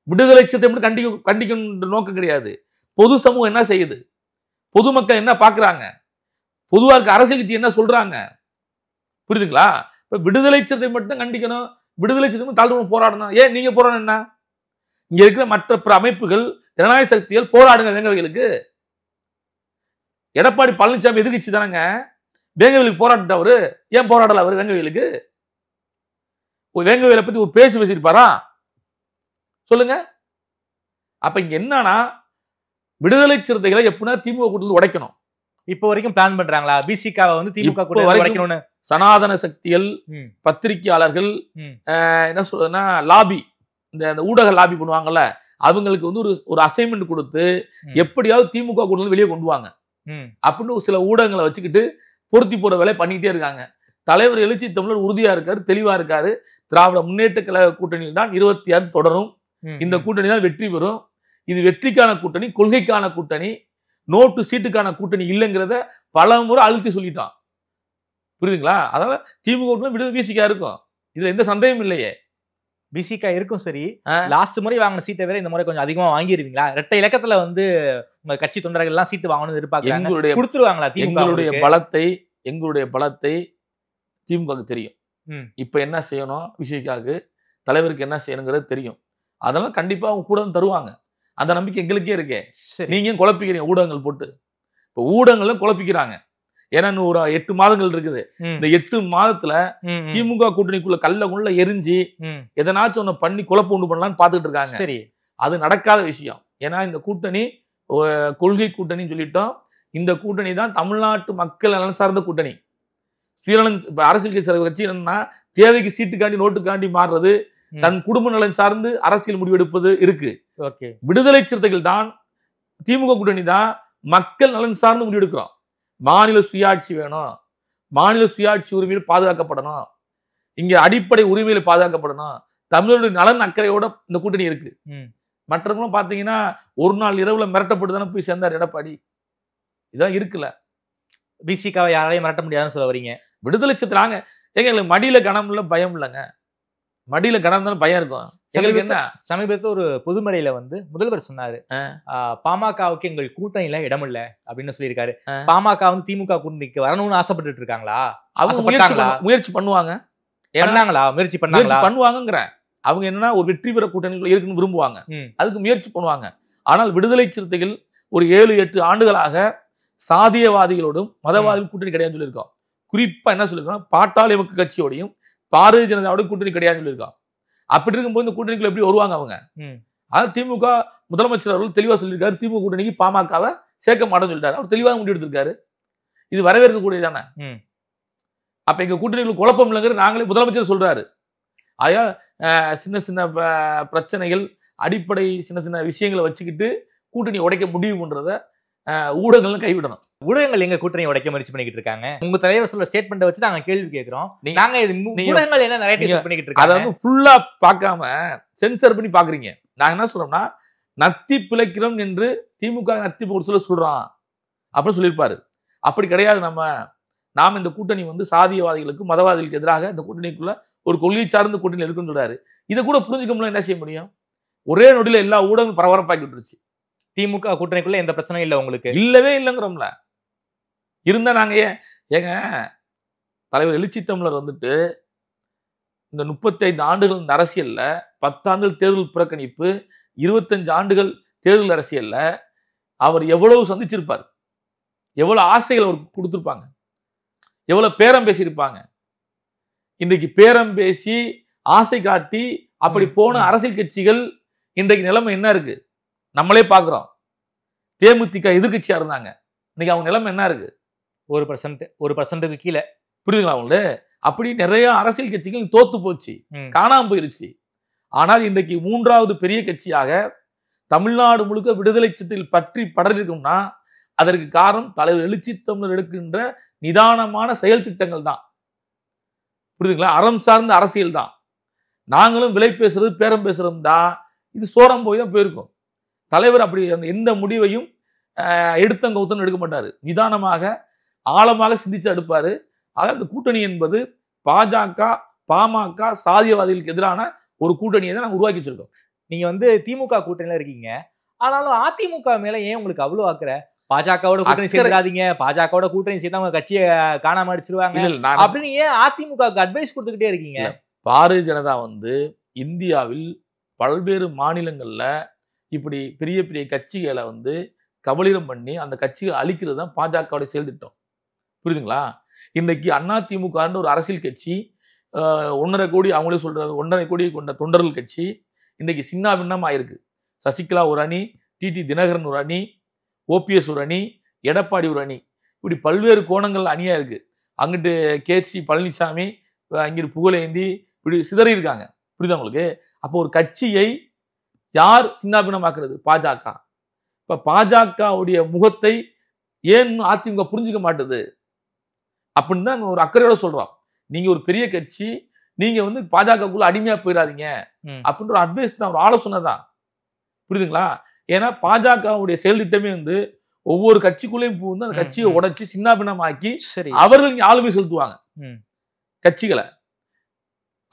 விடுதலை சிறுத்தை மட்டும் கண்டிக்கணும் நோக்கம் கிடையாது. பொது சமூகம் என்ன செய்யுது, பொதுமக்கள் என்ன பாக்குறாங்க, பொதுவா இருக்க அரசியல் கட்சி என்ன சொல்றாங்க, புரியுதுங்களா? இப்ப விடுதலை சிறுத்தை மட்டும் கண்டிக்கணும், விடுதலை சிறுத்தை தாழ்வு போராடணும். ஏன் நீங்க போராடணும்? என்ன இங்க இருக்கிற மற்ற அமைப்புகள், ஜனநாயக சக்திகள் போராடுங்க வேங்கவைகளுக்கு. எடப்பாடி பழனிசாமி எதிர்கட்சி தானங்க, வேங்கவேலுக்கு போராட்டவர். ஏன் போராடல அவர் வேங்கவேலுக்கு? வேங்கவேலை பத்தி ஒரு பேசியிருப்பாரா சொல்லுங்க. அப்ப இங்க என்னன்னா, விடுதலை சிறுத்தைகளை எப்படின்னா திமுக கூட்டத்தில் உடைக்கணும். இப்போ வரைக்கும் பிளான் பண்றாங்களா பிசிகாவை வந்து திமுக கூட்டத்தில் உடைக்கணும்னு? சனாதன சக்திகள், பத்திரிகையாளர்கள், என்ன சொல்றதுன்னா லாபி, இந்த ஊடக லாபி பண்ணுவாங்கல்ல, அவங்களுக்கு வந்து ஒரு அசைன்மெண்ட் கொடுத்து எப்படியாவது திமுக கூட்டத்தில் வெளியே கொண்டு வாங்க அப்படின்னு சில ஊடகங்களை வச்சுக்கிட்டு பொருத்தி போற வேலை பண்ணிட்டே இருக்காங்க. தலைவர் எழுச்சி தமிழர் உறுதியா இருக்காரு, தெளிவா இருக்காரு. திராவிட முன்னேற்ற கழக கூட்டணியில் தான் 26 தொடரும். இந்த கூட்டணி தான் வெற்றி பெறும். இது வெற்றிக்கான கூட்டணி, கொள்கைக்கான கூட்டணி, நோட்டு சீட்டுக்கான கூட்டணி இல்லைங்கிறத பல முறை அழுத்தி சொல்லிட்டான். புரியுதுங்களா? அதனால திமுக விடுதலை விசிகா இருக்கும், இதுல எந்த சந்தேகமும் இல்லையே. விசிகா இருக்கும். சரி, லாஸ்ட் முறை வாங்கின சீட்டை வேற இந்த முறை கொஞ்சம் அதிகமா வாங்கிடுவீங்களா? இரட்டை இலக்கத்துல வந்து உங்க கட்சி தொண்டர்கள் எல்லாம் சீட்டு வாங்கணும்னு எதிர்பார்க்கறாங்க. கொடுத்துருவாங்களா? எங்களுடைய பலத்தை திமுக தெரியும். இப்ப என்ன செய்யணும், விசிகாவுக்கு தலைவருக்கு என்ன செய்யணுங்கிறது தெரியும். அதெல்லாம் கண்டிப்பா அவங்க கூட தருவாங்க. அந்த நம்பிக்கை எங்களுக்கே இருக்கே. நீங்க குழப்பிக்கிறீங்க ஊடகங்கள் போட்டு. இப்ப ஊடகங்கள்ல குழப்பிக்கிறாங்க. ஏன்னா இன்னும் ஒரு 8 மாதங்கள் இருக்குது. இந்த 8 மாதத்துல திமுக கூட்டணிக்குள்ள கல்ல எரிஞ்சு எதனாச்சும் ஒண்ணு பண்ணி குழப்பம் உண்டு பண்ணலாம்னு பாத்துட்டு இருக்காங்க. சரி, அது நடக்காத விஷயம். ஏன்னா இந்த கூட்டணி கொள்கை கூட்டணின்னு சொல்லிட்டோம். இந்த கூட்டணி தான் தமிழ்நாட்டு மக்கள் நலன் சார்ந்த கூட்டணி. அரசியல் கட்சி என்னன்னா தேவைக்கு சீட்டுக்காண்டி நோட்டுக்காண்டி மாறுறது, தன் குடும்ப நலன் சார்ந்து அரசியல் முடிவெடுப்பது இருக்கு. விடுதலை சிறுத்தைகள் தான், திமுக கூட்டணி தான் மக்கள் நலன் சார்ந்து முடிவெடுக்கிறோம். மாநில சுயாட்சி வேணும், மாநில சுயாட்சி உரிமையில் பாதுகாக்கப்படணும், இங்க அடிப்படை உரிமையில பாதுகாக்கப்படணும், தமிழருடைய நலன் அக்கறையோட இந்த கூட்டணி இருக்கு. மற்றவங்களும் பாத்தீங்கன்னா ஒரு நாள் இரவுல மிரட்டப்பட்டு தானே போய் சேர்ந்தார் எடப்பாடி. இதான் இருக்குல்ல. பிசிகாவை யாரையும் மிரட்ட முடியாதுன்னு சொல்ல வரீங்க? விடுதலை சிறுத்தை நாங்க எங்களுக்கு மடியில கனம் இல்ல, பயம் இல்லைங்க. மடியில கனம் தானே பயம் இருக்கும். எங்களுக்கு என்ன, சமீபத்தில் ஒரு பொதுமடையில வந்து முதல்வர் சொன்னாரு, பாமகவுக்கு எங்கள் கூட்டணியில இடம் இல்ல அப்படின்னு சொல்லியிருக்காரு. பாமக வந்து திமுக கூட்டணிக்கு வரணும்னு ஆசைப்பட்டு இருக்காங்களா? அவங்க முயற்சி பண்ணுவாங்க. முயற்சி பண்ணுவாங்க. அவங்க என்னன்னா ஒரு வெற்றி பெற கூட்டணிகள் இருக்குன்னு விரும்புவாங்க, அதுக்கு முயற்சி பண்ணுவாங்க. ஆனால் விடுதலை சிறுத்தைகள் ஒரு 7-8 ஆண்டுகளாக சாதியவாதிகளோடும் மதவாதிகள் கூட்டணி கிடையாது சொல்லியிருக்கோம். குறிப்பா என்ன சொல்லியிருக்கோம், பாட்டாளி மக்கள் கட்சியோடையும் பாரதிய ஜனதாவோட கூட்டணி கிடையாது சொல்லியிருக்கோம். அப்படி இருக்கும்போது இந்த கூட்டணிக்குள்ள எப்படி வருவாங்க அவங்க? அதாவது திமுக முதலமைச்சர் அவர்கள் தெளிவா சொல்லியிருக்காரு, திமுக கூட்டணிக்கு பாமகவை சேர்க்க மாட்டேன்னு சொல்லிட்டாரு. அவர் தெளிவாக முடிவு எடுத்திருக்காரு. இது வரவேற்கக்கூடியதானே. அப்ப எங்க கூட்டணிகள் குழப்பம் இல்லைங்கிறது நாங்களே முதலமைச்சர் சொல்றாரு. ஆயா சின்ன சின்ன பிரச்சனைகள், அடிப்படை சின்ன சின்ன விஷயங்களை வச்சுக்கிட்டு கூட்டணி உடைக்க முடிவு பண்றத ஊடகங்கள் கைவிடணும். ஊடகங்கள் எங்க கூட்டணி உடைக்க முயற்சி பண்ணிக்கிட்டு இருக்காங்க. உங்க தலைவர் சொல்ற ஸ்டேட்மெண்ட் வச்சு நாங்க கேள்வி கேட்கிறோம். நாங்க ஊடகங்கள் என்ன நரேட்டிவ் பண்ணிக்கிட்டு இருக்காங்க, அதை ஃபுல்லா பார்க்காம சென்சர் பண்ணி பாக்குறீங்க. நாங்க என்ன சொல்றோம்னா, நத்தி பிழைக்கிறோம் என்று திமுக நத்தி ஒரு சொல்றான் அப்படின்னு சொல்லியிருப்பாரு. அப்படி கிடையாது. நாம இந்த கூட்டணி வந்து சாதியவாதிகளுக்கு மதவாதிகளுக்கு எதிராக இந்த கூட்டணிக்குள்ள ஒரு கொள்கை சார்ந்த கூட்டணி இருக்குன்னு சொல்றாரு. இதை கூட புரிஞ்சுக்க முடியல. என்ன செய்ய முடியும்? ஒரே நொடியில எல்லா ஊடகங்களும் பரபரப்பாக்கி விட்டுருச்சு. திமுக கூட்டணிக்குள்ள எந்த பிரச்சனையும் இல்லை, உங்களுக்கு இல்லவே இல்லைங்கிறோம்ல. இருந்தா நாங்க ஏங்க தலைவர் எழுச்சி தமிழர் வந்துட்டு இந்த 35 ஆண்டுகள் இந்த அரசியல்ல, 10 ஆண்டுகள் தேர்தல் புறக்கணிப்பு, 25 ஆண்டுகள் தேர்தல் அரசியல்ல அவர் எவ்வளவு சந்திச்சிருப்பார், எவ்வளவு ஆசைகள் அவருக்கு கொடுத்திருப்பாங்க, எவ்வளவு பேரம் பேசியிருப்பாங்க. இன்றைக்கு பேரம் பேசி ஆசை காட்டி அப்படி போன அரசியல் கட்சிகள் இன்றைக்கு நிலைமை என்ன இருக்கு நம்மளே பாக்குறோம். தேமுதிக எதிர்கட்சியா இருந்தாங்க, இன்னைக்கு அவங்க நிலைமை என்ன இருக்கு? 1% கீழே. புரியுதுங்களா அவங்களு? அப்படி நிறைய அரசியல் கட்சிகள் தோத்து போச்சு, காணாம போயிருச்சு. ஆனால் இன்றைக்கு 3வது பெரிய கட்சியாக தமிழ்நாடு முழுக்க விடுதலை சிறுத்தைகள் பற்றி படர்ந்திருக்கும்னா அதற்கு காரணம் தலைவர் எழுச்சி தமிழர் எடுக்கின்ற நிதானமான செயல் திட்டங்கள் தான். புரியுதுங்களா? அறம் சார்ந்த அரசியல் தான். நாங்களும் விலை பேசுறது பேரம் பேசுறது தான். இது சோரம் போய் தான் போயிருக்கும். தலைவர் அப்படி அந்த எந்த முடிவையும் எடுத்தங்கவுத்தன்னு எடுக்க மாட்டாரு. நிதானமாக ஆழமாக சிந்திச்சு எடுப்பாரு. ஆக இந்த கூட்டணி என்பது பாஜக, பாமக, சாதியவாதிகளுக்கு எதிரான ஒரு கூட்டணியை தான் நாங்கள் உருவாக்கி வச்சிருக்கோம். நீங்க வந்து திமுக கூட்டணியில இருக்கீங்க, ஆனாலும் அதிமுக மேல ஏன் உங்களுக்கு அவ்வளவு அக்கறை? பாஜகவோட கூட்டணி சேர்ந்துடாதீங்க, பாஜகவோட கூட்டணி சேர்ந்து அவங்க கட்சியை காணாம அடிச்சிருவாங்க அப்படின்னு ஏன் அதிமுகவுக்கு அட்வைஸ் கொடுத்துக்கிட்டே இருக்கீங்க? பாரதிய ஜனதா வந்து இந்தியாவில் பல்வேறு மாநிலங்கள்ல இப்படி பெரிய பெரிய கட்சிகளை வந்து கபலீரம் பண்ணி அந்த கட்சிகளை அழிக்கிறது தான் பாஜகவோட செயல் திட்டம். புரியுதுங்களா? இன்னைக்கு அதிமுகன்ற ஒரு அரசியல் கட்சி 1.5 கோடி, அவங்களே சொல்றாங்க 1.5 கோடி கொண்ட தொண்டர்கள் கட்சி இன்னைக்கு சின்ன பின்னம் ஆயிருக்கு. சசிகலா ஒரு அணி, டிடி தினகரன் ஒரு அணி, ஓபிஎஸ் ஒரு அணி, எடப்பாடி ஒரு அணி, இப்படி பல்வேறு கோணங்கள் அணியா இருக்கு. அங்கிட்டு கேசி பழனிசாமி, அங்கிட்டு புகழேந்தி, இப்படி சிதறி இருக்காங்க. புரியுதா உங்களுக்கு? அப்போ ஒரு கட்சியை யார் சின்னாபின்னமாக்குறது? பாஜக. இப்ப பாஜகவுடைய முகத்தை ஏன் அதிமுக புரிஞ்சுக்க மாட்டுது அப்படின்னு தான் ஒரு அக்கறையோட சொல்றோம். நீங்க ஒரு பெரிய கட்சி, நீங்க வந்து பாஜகக்குள்ள அடிமையா போயிடாதீங்க அப்படின்ற ஒரு அட்வைஸ் தான், ஒரு ஆலோசனை தான். புரியுதுங்களா? ஏன்னா பாஜகவுடைய செயல் திட்டமே வந்து ஒவ்வொரு கட்சிக்குள்ளேயும் வந்து அந்த கட்சியை உடைச்சு சின்னாபின்னமாக்கி அவர்கள் இங்க ஆளுமை செலுத்துவாங்க கட்சிகளை.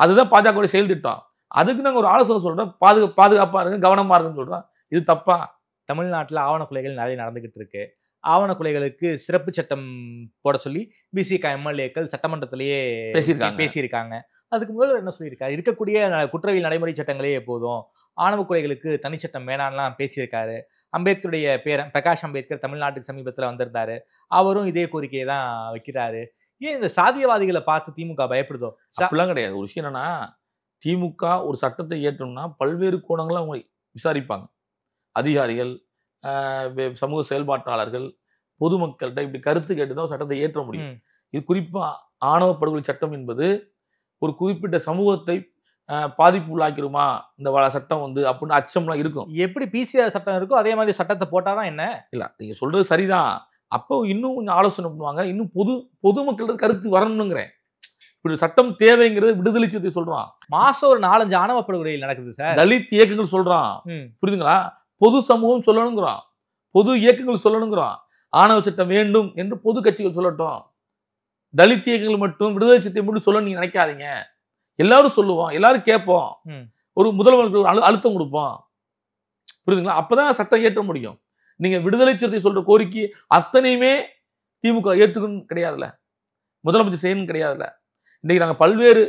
அதுதான் பாஜகவுடைய செயல் திட்டம். அதுக்கு நாங்க ஒரு ஆலோசனை சொல்றோம். பாதுகாப்பா இருங்க, கவனமா இருக்குன்னு சொல்றோம். இது தப்பா? தமிழ்நாட்டில் ஆவண கொலைகள் நிறைய நடந்துகிட்டு இருக்கு. ஆவண கொலைகளுக்கு சிறப்பு சட்டம் போட சொல்லி பிசிக எம்எல்ஏக்கள் சட்டமன்றத்திலேயே பேசியிருக்காங்க. அதுக்கு முதல்ல என்ன சொல்லியிருக்காரு? இருக்கக்கூடிய குற்றவியல் நடைமுறை சட்டங்களே எப்போதும், ஆணவ கொலைகளுக்கு தனிச்சட்டம் வேணான்லாம் பேசியிருக்காரு. அம்பேத்கருடைய பேரன் பிரகாஷ் அம்பேத்கர் தமிழ்நாட்டுக்கு சமீபத்தில் வந்திருந்தாரு. அவரும் இதே கோரிக்கையை தான் வைக்கிறாரு. ஏன் இந்த சாதியவாதிகளை பார்த்து திமுக பயப்படுதோ? அப்படிலாம் கிடையாது. ஒரு விஷயம் என்னன்னா, திமுக ஒரு சட்டத்தை ஏற்றோம்னா பல்வேறு கோணங்களை அவங்க விசாரிப்பாங்க. அதிகாரிகள், சமூக செயல்பாட்டாளர்கள், பொதுமக்கள்கிட்ட இப்படி கருத்து கேட்டுதான் சட்டத்தை ஏற்ற முடியும். இது குறிப்பா ஆணவ படுகொலை சட்டம் என்பது ஒரு குறிப்பிட்ட சமூகத்தை பாதிப்பு உள்ளாக்கிருமா இந்த சட்டம் வந்து அப்படின்னு அச்சம்லாம் இருக்கும். எப்படி பிசிஆர் சட்டம் இருக்கோ அதே மாதிரி சட்டத்தை போட்டாதான் என்ன? இல்ல, நீங்க சொல்றது சரிதான். அப்போ இன்னும் கொஞ்சம் ஆலோசனை பண்ணுவாங்க. இன்னும் பொதுமக்களோட கருத்து வரணுங்கிறேன். இப்படி சட்டம் தேவைங்கிறது விடுதலை சிறுத்தை சொல்றான். மாசம் ஒரு 4-5 ஆணவ படுகொலை நடக்குது சார். தலித் இயக்கங்கள் சொல்றான். புரியுதுங்களா? பொது சமூகம் சொல்லணுங்கிறான், பொது இயக்கங்கள் சொல்லணுங்கிறான். ஆணவ சட்டம் வேண்டும் என்று பொது கட்சிகள் சொல்லட்டும். தலித் இயக்கங்கள் மட்டும் விடுதலை சிறுத்தை மட்டும் சொல்ல நீங்க நினைக்காதீங்க. எல்லாரும் சொல்லுவோம், எல்லாரும் கேட்போம், ஒரு முதல்வருக்கு அழுத்தம் கொடுப்போம். புரியுதுங்களா? அப்பதான் சட்டம் ஏற்ற முடியும். நீங்க விடுதலை சிறுத்தை சொல்ற கோரிக்கை அத்தனையுமே திமுக ஏற்றுக்கணும் கிடையாதுல்ல, முதலமைச்சர் செய்யணும் கிடையாதுல்ல. இன்னைக்கு நாங்க பல்வேறு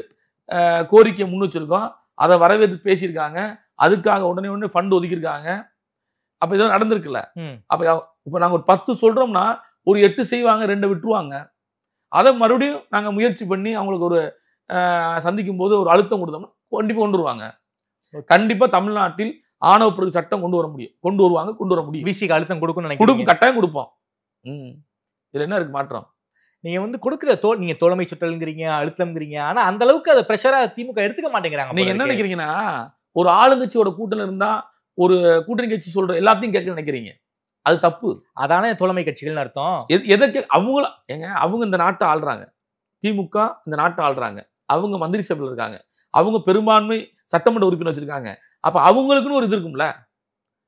கோரிக்கையை முன் வச்சிருக்கோம். அதை வரவேற்று பேசியிருக்காங்க. அதுக்காக உடனே ஃபண்ட் ஒதுக்கியிருக்காங்க. அப்ப இதெல்லாம் நடந்திருக்குல்ல. அப்ப இப்ப நாங்க ஒரு 10 சொல்றோம்னா ஒரு 8 செய்வாங்க, 2 விட்டுருவாங்க. அதை மறுபடியும் நாங்க முயற்சி பண்ணி அவங்களுக்கு ஒரு சந்திக்கும் போது ஒரு அழுத்தம் கொடுத்தோம்னா கண்டிப்பா கொண்டு வருவாங்க. கண்டிப்பா தமிழ்நாட்டில் ஆணவ படுகொலை சட்டம் கொண்டு வர முடியும், கொண்டு வர முடியும். விசிக்கு அழுத்தம் கொடுக்கணும், கட்டாயம் கொடுப்போம். இதுல என்ன இருக்கு மாற்றம்? நீங்க வந்து கொடுக்குற நீங்க தோழமை சுற்றல்ங்கிறீங்க, அழுத்தம்ங்கிறீங்க. ஆனா அந்த அளவுக்கு அதை பிரஷரா திமுக எடுத்துக்க மாட்டேங்கிறாங்க. நீங்க என்ன நினைக்கிறீங்கன்னா, ஒரு ஆளுங்கட்சியோட கூட்டணி இருந்தா ஒரு கூட்டணி கட்சி சொல்ற எல்லாத்தையும் கேட்க நினைக்கிறீங்க. அது தப்பு. அதானே தோழமை கட்சிகள்னு அர்த்தம். எதற்கு அவங்க இந்த நாட்டை ஆள்றாங்க. திமுக இந்த நாட்டை ஆள்றாங்க. அவங்க மந்திரி சபையில் இருக்காங்க. அவங்க பெரும்பான்மை சட்டமன்ற உறுப்பினர் வச்சிருக்காங்க. அப்ப அவங்களுக்குன்னு ஒரு இது இருக்கும்ல,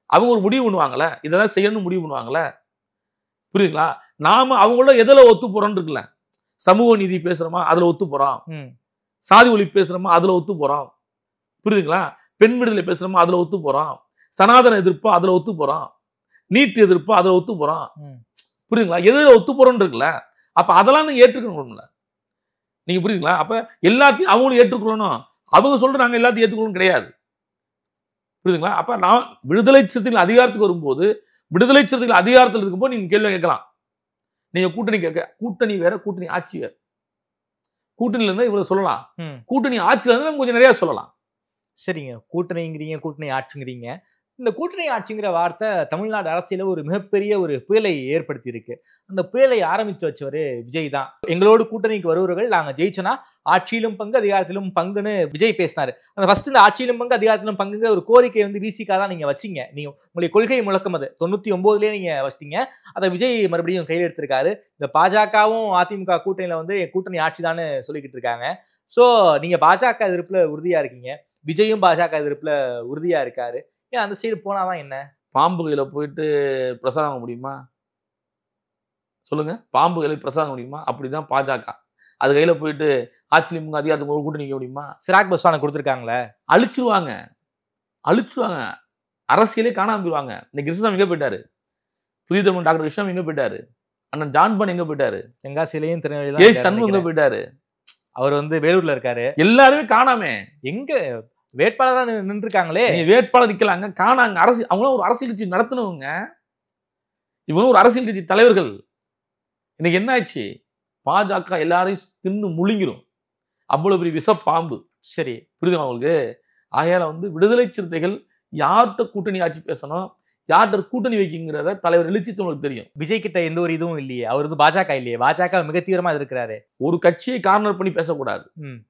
அவங்க ஒரு முடிவு பண்ணுவாங்கல்ல, இதெல்லாம் செய்யணும்னு முடிவு பண்ணுவாங்கல்ல. புரியுதுங்களா? நாம அவங்களோட எதில் ஒத்து போறோம்னு இருக்குல்ல. சமூக நீதி பேசுறோமா, அதுல ஒத்து போறோம். சாதி ஒழிப்பு பேசுறோமா, அதுல ஒத்து போறோம். புரியுதுங்களா? பெண் விடுதலை பேசுறோமா, அதுல ஒத்து போறோம். சனாதன எதிர்ப்போ அதுல ஒத்து போறோம். நீட் எதிர்ப்போ அதுல ஒத்து போறோம். புரியுதுங்களா? எதுல ஒத்து போறோம்னு இருக்குல்ல. அப்ப அதெல்லாம் நீங்க ஏற்றுக்கணும்ல. நீங்க புரியுதுங்களா? அப்ப எல்லாத்தையும் அவங்களும் ஏற்றுக்கொள்ளணும். அவங்க சொல்ற நாங்க எல்லாத்தையும் ஏற்றுக்கொள்ளணும் கிடையாது. புரியுதுங்களா? அப்ப நான் விடுதலை சிறுத்தைகள் அதிகாரத்துக்கு வரும்போது, விடுதலை சிறுத்தைகள் அதிகாரத்தில் இருக்கும்போது நீங்க கேள்வி கேட்கலாம். நீங்க கூட்டணி வேற, கூட்டணி ஆட்சி வேற. கூட்டணியில இருந்தா இவ்வளவு சொல்லலாம், கூட்டணி ஆட்சியில இருந்தா கொஞ்சம் நிறைய சொல்லலாம். சரிங்க, கூட்டணிங்கிறீங்க, கூட்டணி ஆட்சிங்கிறீங்க. இந்த கூட்டணி ஆட்சிங்கிற வார்த்தை தமிழ்நாடு அரசியல ஒரு மிகப்பெரிய ஒரு புயலை ஏற்படுத்தி இருக்கு. அந்த புயலை ஆரம்பித்து வச்சவர் விஜய் தான். எங்களோடு கூட்டணிக்கு வருவர்கள் நாங்க ஜெயிச்சோன்னா ஆட்சியிலும் பங்கு அதிகாரத்திலும் பங்குன்னு விஜய் பேசினாரு. அந்த ஃபர்ஸ்ட் இந்த ஆட்சியிலும் பங்கு அதிகாரத்திலும் பங்குங்கிற ஒரு கோரிக்கை வந்து விசிகா தான் நீங்க வச்சீங்க. நீங்க உங்களுடைய கொள்கை முழக்கம் அது 99லயே நீங்க வச்சிட்டீங்க. அதை விஜய் மறுபடியும் கையில் எடுத்திருக்காரு. இந்த பாஜகவும் அதிமுக கூட்டணியில வந்து கூட்டணி ஆட்சி தான் சொல்லிக்கிட்டு இருக்காங்க. சோ நீங்க பாஜக எதிர்ப்புல உறுதியா இருக்கீங்க, விஜயும் பாஜக எதிர்ப்புல உறுதியா இருக்காரு. ஏன் அந்த சைடு போனாதான் என்ன? பாம்பு கையில போயிட்டு பிரசாதம் வாங்க முடியுமா? சொல்லுங்க. பாம்பு கையில பிரசாதம் வாங்க முடியுமா? அப்படிதான் பாஜக. அது கையில போயிட்டு ஆட்சியிலும் அதிகாரத்துக்கு ஒரு கூட்டணி நிக்க முடியுமா? சிராக் பஸ்வானை கொடுத்துருக்காங்களே, அழிச்சிருவாங்க. அரசியலே காணாம போயிடுவாங்க. இன்னைக்கு கிருஷ்ணசாமி எங்க போயிட்டாரு? புதிய தமிழ் டாக்டர் கிருஷ்ணசாமி எங்க போயிட்டாரு? அண்ணன் ஜான்பன் எங்க போயிட்டாரு? தென்காசியிலையும் ஏ சண்முகம் எங்க போயிட்டாரு? அவர் வேலூர்ல இருக்காரு. எல்லாருமே காணாமே. எங்க வேட்பாளரா நின்று இருக்காங்களே, வேட்பாளர் நிக்கலாங்க, காணாங்க. அரசியல் அவங்களும் ஒரு அரசியல் கட்சி நடத்தினவங்க, இவங்களும் ஒரு அரசியல் கட்சி தலைவர்கள். இன்னைக்கு என்ன ஆச்சு? பாஜக எல்லாரையும் தின்னு முழுங்கிரும். அவ்வளவு பெரிய விஷ பாம்பு. சரி, புரியுதுங்களா உங்களுக்கு? ஆகையால விடுதலை சிறுத்தைகள் யார்கிட்ட கூட்டணி ஆட்சி பேசணும், யார்கிட்ட கூட்டணி வைக்குங்கிறத தலைவர் எழுச்சி தமிழுக்கு தெரியும். விஜய் கிட்ட எந்த ஒரு இதுவும் இல்லையே, அவர் பாஜக இல்லையே, பாஜக மிக தீவிரமா இருக்கிறாரு. ஒரு கட்சியை கார்னர் பண்ணி பேசக்கூடாது.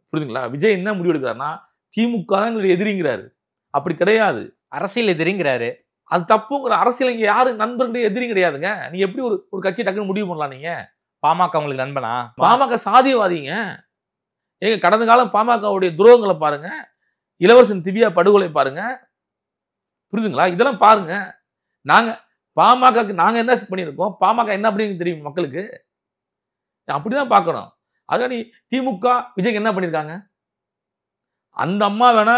புரியுதுங்களா? விஜய் என்ன முடிவு எடுக்கிறாருன்னா திமுக தான் எங்களுடைய எதிரிங்கிறாரு. அப்படி கிடையாது, அரசியல் எதிரிங்கிறாரு. அது தப்புங்கிற. அரசியல் இங்க யாரு நண்பர்களுடைய எதிரி கிடையாதுங்க. நீங்க எப்படி ஒரு கட்சி டக்குன்னு முடிவு பண்ணலாம்? நீங்க பாமக உங்களுக்கு நண்பனா? பாமக சாதியவாதிங்க. ஏங்க கடந்த காலம் பாமகவுடைய துரோகங்களை பாருங்க, இளவரசன் திவ்யா படுகொலை பாருங்க, புரியுதுங்களா? இதெல்லாம் பாருங்க. நாங்க பாமகக்கு நாங்க என்ன பண்ணியிருக்கோம், பாமக என்ன அப்படின்னு தெரியும் மக்களுக்கு. அப்படிதான் பார்க்கணும். அதான் நீ திமுக விஜய்க்கு என்ன பண்ணியிருக்காங்க? அந்த அம்மா வேணா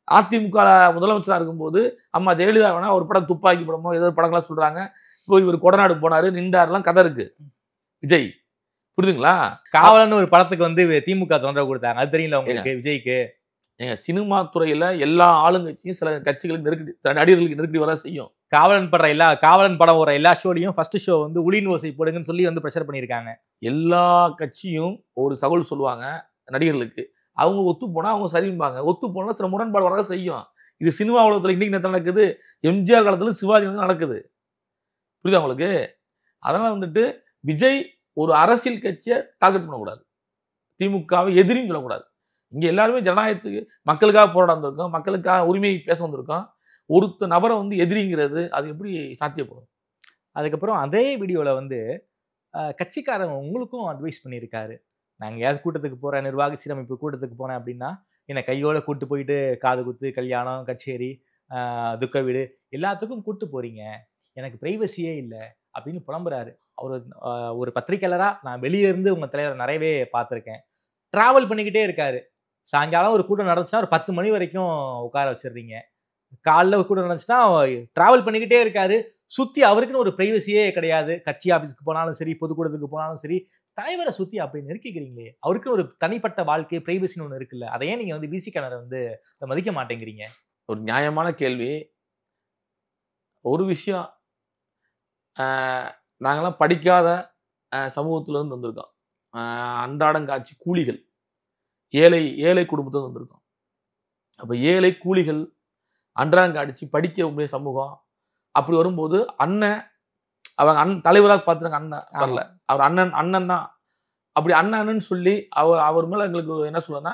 அதிமுக முதலமைச்சராக இருக்கும்போது அம்மா ஜெயலலிதா வேணா ஒரு படம் துப்பாக்கி படமோ ஏதோ படங்கள்லாம் சொல்றாங்க. இப்போ இவர் கொடநாடு போனாரு, நின்றாருலாம் கதை இருக்கு விஜய். புரியுதுங்களா? காவலன் ஒரு படத்துக்கு திமுக தொண்டர் கொடுத்தாங்க, அது தெரியல உங்களுக்கு விஜய்க்கு? எங்க சினிமா துறையில எல்லா ஆளுங்கட்சியும் சில கட்சிகளுக்கு நெருக்கடி, நடிகர்களுக்கு நெருக்கடி வர செய்யும். காவலன் படம் வர எல்லா ஷோலையும் ஃபர்ஸ்ட் ஷோ உளின் ஓசை போடுங்கன்னு சொல்லி ப்ரெஷர் பண்ணியிருக்காங்க. எல்லா கட்சியும் ஒரு தகவல் சொல்லுவாங்க நடிகர்களுக்கு, அவங்க ஒத்து போனா அவங்க சரிம்பாங்க, ஒத்து போனா சில முரண்பாடு வரத செய்யும். இது சினிமா உலகத்துல இன்னைக்கு நேரத்தில் நடக்குது, எம்ஜிஆர் காலத்துல சிவாஜி நடக்குது. புரியுதா உங்களுக்கு? அதனால விஜய் ஒரு அரசியல் கட்சியை டார்கெட் பண்ணக்கூடாது, திமுகவை எதிரின்னு சொல்லக்கூடாது. இங்க எல்லாருமே ஜனநாயகத்துக்கு மக்களுக்காக போராட வந்திருக்கோம், மக்களுக்காக உரிமையை பேச வந்திருக்கோம். ஒருத்த நபரை எதிரிங்கிறது அது எப்படி சாத்தியப்படும்? அதுக்கப்புறம் அதே வீடியோல கட்சிக்காரங்க உங்களுக்கும் அட்வைஸ் பண்ணியிருக்காரு. நாங்கள் எங்கேயாவது கூட்டத்துக்கு போகிறேன், நிர்வாக சீரமைப்பு கூட்டத்துக்கு போனேன் அப்படின்னா என்னை கையோட கூட்டு போயிட்டு காது குத்து, கல்யாணம், கச்சேரி, துக்க வீடு எல்லாத்துக்கும் கூட்டு போறீங்க, எனக்கு பிரைவசியே இல்லை அப்படின்னு புலம்புறாரு. அவர் ஒரு பத்திரிக்கையாளராக நான் வெளியே இருந்து உங்கள் தலைவர் நிறையவே பார்த்துருக்கேன். ட்ராவல் பண்ணிக்கிட்டே இருக்காரு. சாயங்காலம் ஒரு கூட்டம் நடந்துச்சுன்னா ஒரு 10 மணி வரைக்கும் உட்கார வச்சிடுறீங்க. காலைல ஒரு கூட்டம் நடந்துச்சுன்னா ட்ராவல் பண்ணிக்கிட்டே இருக்காரு. சுற்றி அவருக்குன்னு ஒரு பிரைவசியே கிடையாது. கட்சி ஆஃபீஸுக்கு போனாலும் சரி, பொதுக்கூடத்துக்கு போனாலும் சரி, தலைவரை சுற்றி அப்படி நெருக்கிக்கிறீங்களே, அவருக்குன்னு ஒரு தனிப்பட்ட வாழ்க்கை, பிரைவசின்னு ஒன்று இருக்குல்ல, அதையே நீங்கள் விசிகனரை மதிக்க மாட்டேங்கிறீங்க? ஒரு நியாயமான கேள்வி. ஒரு விஷயம், நாங்களாம் படிக்காத சமூகத்திலிருந்து வந்திருக்கோம். அன்றாடங்காட்சி கூலிகள், ஏழை குடும்பத்தில் வந்திருக்கோம். அப்போ ஏழை கூலிகள் அன்றாடங்காட்சி படிக்க முடிய சமூகம். அப்படி வரும்போது அண்ணன் அவங்க தலைவராக பார்த்துருங்க, அண்ணன் வரல, அவர் அண்ணன் தான். அப்படி அண்ணன்னு சொல்லி அவர் மேலே எங்களுக்கு என்ன சொல்லணும்னா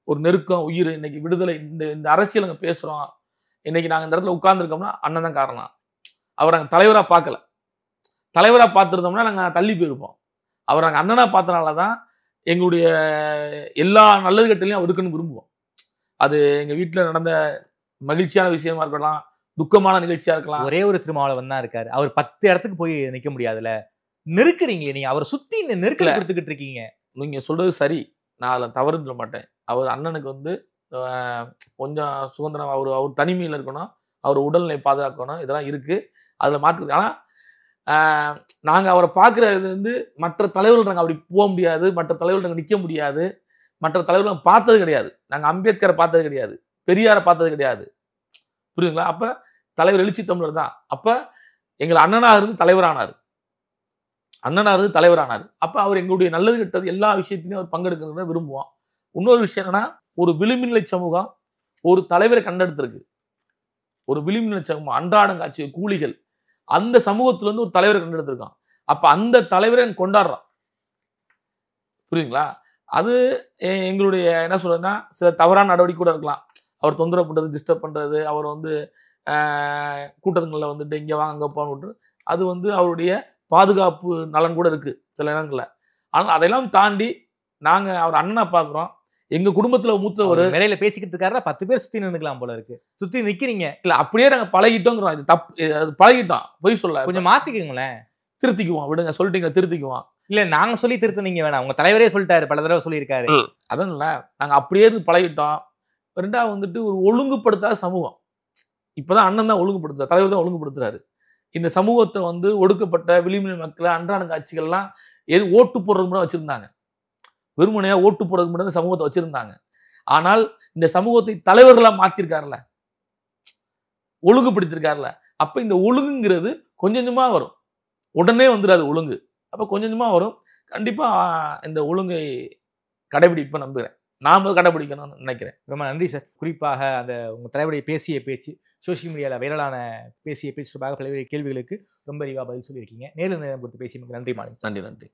ஒரு நெருக்கம், உயிர். இன்னைக்கு விடுதலை, இந்த அரசியல் நாங்கள் பேசுகிறோம், இன்னைக்கு நாங்கள் இந்த இடத்துல உட்கார்ந்துருக்கோம்னா அண்ணன் தான் காரணம். அவர் நாங்கள் தலைவராக பார்க்கல. தலைவராக பார்த்துருந்தோம்னா நாங்கள் தள்ளி போயிருப்போம். அவர் நாங்கள் அண்ணனாக பார்த்தனால தான் எங்களுடைய எல்லா நல்லது கட்டலையும் அவர் இருக்குன்னு விரும்புவோம். அது எங்கள் வீட்டில் நடந்த மகிழ்ச்சியான விஷயமா இருக்கலாம், துக்கமான நிகழ்ச்சியா இருக்கலாம். ஒரே ஒரு திருமாவளவன் தான் இருக்காரு. அவர் 10 இடத்துக்கு போய் நிக்க முடியாதுல, நெருக்குறீங்களே நீங்க, அவரை சுத்தி நெருக்கல கொடுத்துக்கிட்டு இருக்கீங்க. நீங்க சொல்றது சரி, நான் அதில் தவறுன்னு சொல்ல மாட்டேன். அவர் அண்ணனுக்கு கொஞ்சம் சுதந்திரம், அவர் தனிமையில் இருக்கணும், அவர் உடல்நிலை பாதுகாக்கணும், இதெல்லாம் இருக்கு, அதில் மாற்று. ஆனால் நாங்கள் அவரை பார்க்குறது மற்ற தலைவர்கள் நாங்கள் அப்படி போக முடியாது, மற்ற தலைவர்கள் நாங்கள் நிற்க முடியாது, மற்ற தலைவர்கள் பார்த்தது கிடையாது. நாங்கள் அம்பேத்கரை பார்த்தது கிடையாது, பெரியாரை பார்த்தது கிடையாது. புரியுதுங்களா? அப்போ தலைவர் எழுச்சி தமிழர் தான். அப்போ எங்களை அண்ணனாக இருந்து தலைவரானார், அப்போ அவர் எங்களுடைய நல்லது கெட்டது எல்லா விஷயத்திலையும் அவர் பங்கெடுக்கிறத விரும்புவோம். இன்னொரு விஷயம் என்னன்னா, ஒரு விளிம்புநிலை சமூகம் ஒரு தலைவரை கண்டெடுத்திருக்கு. ஒரு விளிம்புநிலை சமூகம், அன்றாடங்காட்சி கூலிகள், அந்த சமூகத்திலிருந்து ஒரு தலைவரை கண்டெடுத்திருக்கான். அப்போ அந்த தலைவரை கொண்டாடுறான். புரியுதுங்களா? அது எங்களுடைய என்ன சொல்றதுன்னா, சில தவறான நடவடிக்கை கூட இருக்கலாம். அவர் தொந்தரவு பண்ணுறது, டிஸ்டர்ப் பண்ணுறது, அவர் கூட்டங்களில் இங்கே வாங்க அங்கே போன்னு, அது அவருடைய பாதுகாப்பு நலன் கூட இருக்குது சில இடங்களில். ஆனால் அதையெல்லாம் தாண்டி நாங்கள் அவர் அண்ணனை பார்க்குறோம், எங்க குடும்பத்துல மூத்தவர் மேடையில பேசிக்கிட்டு இருக்காருன்னா 10 பேர் சுத்தி நின்னுக்கலாம் போல இருக்கு. சுத்தி நிக்கிறீங்க. இல்ல அப்படியே நாங்க பழகிட்டோங்கிறோம். இது தப்பு, அது பழகிட்டோம். பொய் சொல்ல கொஞ்சம் மாத்திக்கங்களேன். திருத்திக்குவோம். விடுங்க, சொல்லிட்டீங்க, திருத்திக்குவோம். இல்ல நாங்க சொல்லி திருத்தனீங்க வேணாம். உங்க தலைவரே சொல்லிட்டாரு, பல தடவை சொல்லியிருக்காரு. அதான் இல்ல, நாங்க அப்படியே பழகிட்டோம். ரெண்டாவது வந்துட்டு ஒரு ஒழுங்குபடுத்தாத சமூகம். இப்பதான் அண்ணன் தான் ஒழுங்குபடுத்துறாரு, தலைவர் தான் ஒழுங்குபடுத்துறாரு. இந்த சமூகத்தை ஒடுக்கப்பட்ட விளிம்பு மக்களை அன்றாட காட்சிகள்லாம் ஓட்டு போடுறதுக்கு மட்டும் வச்சிருந்தாங்க. வெறுமனையா ஓட்டு போடுறதுக்கு மட்டும் சமூகத்தை வச்சிருந்தாங்க. ஆனால் இந்த சமூகத்தை தலைவர்களா மாத்திருக்காருல, ஒழுங்குபடுத்திருக்காருல. அப்ப இந்த ஒழுங்குங்கிறது கொஞ்சம் கொஞ்சமா வரும், உடனே வந்துடாது ஒழுங்கு. அப்ப கொஞ்சம் கொஞ்சமா வரும். கண்டிப்பா இந்த ஒழுங்கை கடைபிடிப்ப நம்புகிறேன். நாம கடைபிடிக்கணும்னு நினைக்கிறேன். ரொம்ப நன்றி சார். குறிப்பாக அந்த உங்க தலைவருடைய பேசிய பேச்சு, சோசியல் மீடியாவில் வைரலான பேசிய பேச்சு தொடர்பாக பல்வேறு கேள்விகளுக்கு ரொம்ப விரிவாக பதில் சொல்லியிருக்கீங்க. நேரில் நேரம் கொடுத்து பேசியமைக்கு நன்றி மாநிலம். நன்றி.